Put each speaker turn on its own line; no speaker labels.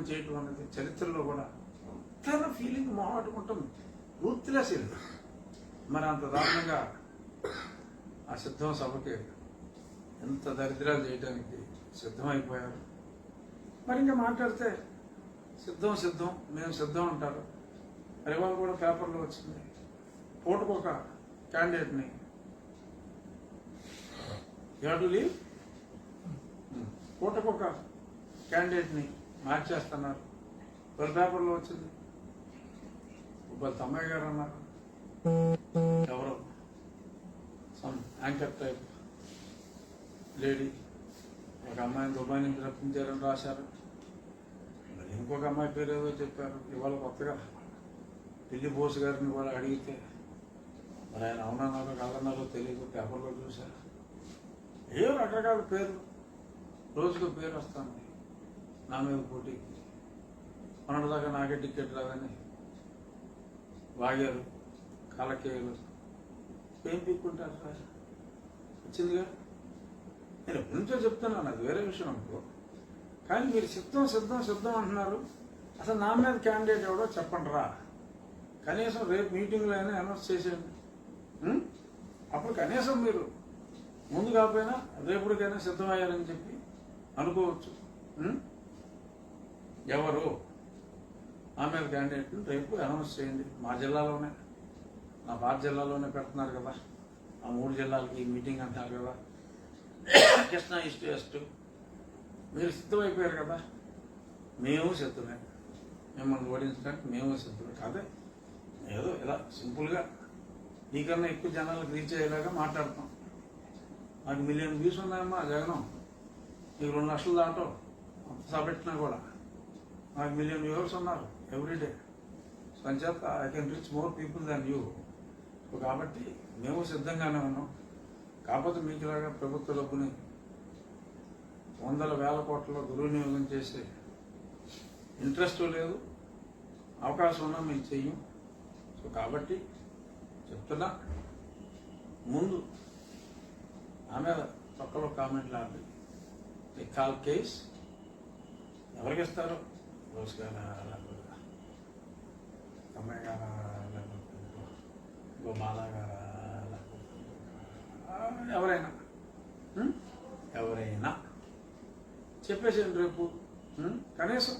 చేయటం అనేది చరిత్రలో కూడా తన ఫీలింగ్ మాట్లాడుకుంటాం పూర్తిలెస్ ఇది. మరి అంత దారుణంగా ఆ సిద్ధం సభకి ఎంత దరిద్రాలు చేయడానికి సిద్ధమైపోయారు. మరి ఇంకా మాట్లాడితే సిద్ధం సిద్ధం మేము సిద్ధం అంటారు. మరి ఇవాళ కూడా పేపర్లో వచ్చింది, పూటకొక క్యాండిడేట్ని యూ లీవ్, పూటకొక క్యాండిడేట్ని మార్చేస్తున్నారు. వాళ్ళ పేపర్లో వచ్చింది. వాళ్ళ తమ్మయ్య గారు అన్నారు, ఎవరో సమ్ యాంకర్ టైప్ లేడీ ఒక అమ్మాయిని దుబాయ్ నుంచి రప్పించారని రాశారు. మరి ఇంకొక అమ్మాయి పేరు ఏదో చెప్పారు. ఇవాళ కొత్తగా ఢిల్లీ బోస్ గారిని కూడా అడిగితే మరి ఆయన అవునన్నారో కాదన్నారో తెలియదు, పేపర్లో చూశారు. ఏవో రకరకాల పేర్లు, రోజుకు పేరు వస్తుంది నా మీద పోటీకి. మొన్నటిదాకా నాకే టికెట్ రాదని వాగారు, కాలకేయులు. ఏం పీక్కుంటారు సార్? వచ్చిందిగా. నేను ఎప్పటి నుంచో చెప్తున్నాను, అది వేరే విషయం అనుకో. కానీ మీరు సిద్ధం సిద్ధం సిద్ధం అంటున్నారు. అసలు నా మీద క్యాండిడేట్ ఎవడో చెప్పండి రా, కనీసం రేపు మీటింగ్లో అయినా అనౌన్స్ చేసేయండి. అప్పుడు కనీసం మీరు ముందు కాకపోయినా రేపుడికైనా సిద్ధమయ్యారని చెప్పి అనుకోవచ్చు. ఎవరు నా మీద క్యాండిడేట్ని రేపు అనౌన్స్ చేయండి. మా జిల్లాలోనే, నా పాత జిల్లాలోనే పెడుతున్నారు కదా, ఆ 3 జిల్లాలకి మీటింగ్ అంటున్నారు కదా, కృష్ణా ఈస్ట్ వెస్ట్. మీరు సిద్ధమైపోయారు కదా, మేము సిద్ధమే, మిమ్మల్ని ఓడించడానికి మేము సిద్ధమే. కాదే ఏదో ఇలా సింపుల్గా నీకన్నా ఎక్కువ జనాలకు రీచ్ అయ్యేలాగా మాట్లాడతాం. నాకు 1 మిలియన్ వ్యూస్ ఉన్నాయమ్మా జగనం, నీకు 2 లక్షలు దాటో అంత సబెట్టినా కూడా నాకు 1 మిలియన్ వ్యూవర్స్ ఉన్నారు ఎవ్రీడే. సో అంచేత I can reach more people than you. So కాబట్టి మేము సిద్ధంగానే ఉన్నాం. కాకపోతే మీకు ఇలాగా ప్రభుత్వ డబ్బుని వందల వేల కోట్లలో దుర్వినియోగం చేసే ఇంట్రెస్ట్ లేదు, అవకాశం ఉన్నా మేము చెయ్యం. సో కాబట్టి చెప్తున్నా, ముందు ఆమె పక్కలో కామెంట్లు ఆపి కాల్ కేస్ ఎవరికి ఇస్తారు? రోజు గారా, లేకపోతే అమ్మాయి గారా, లేకపోతే గోమాల గారా, లేకపోతే ఎవరైనా ఎవరైనా చెప్పేసేయండి రేపు. కనీసం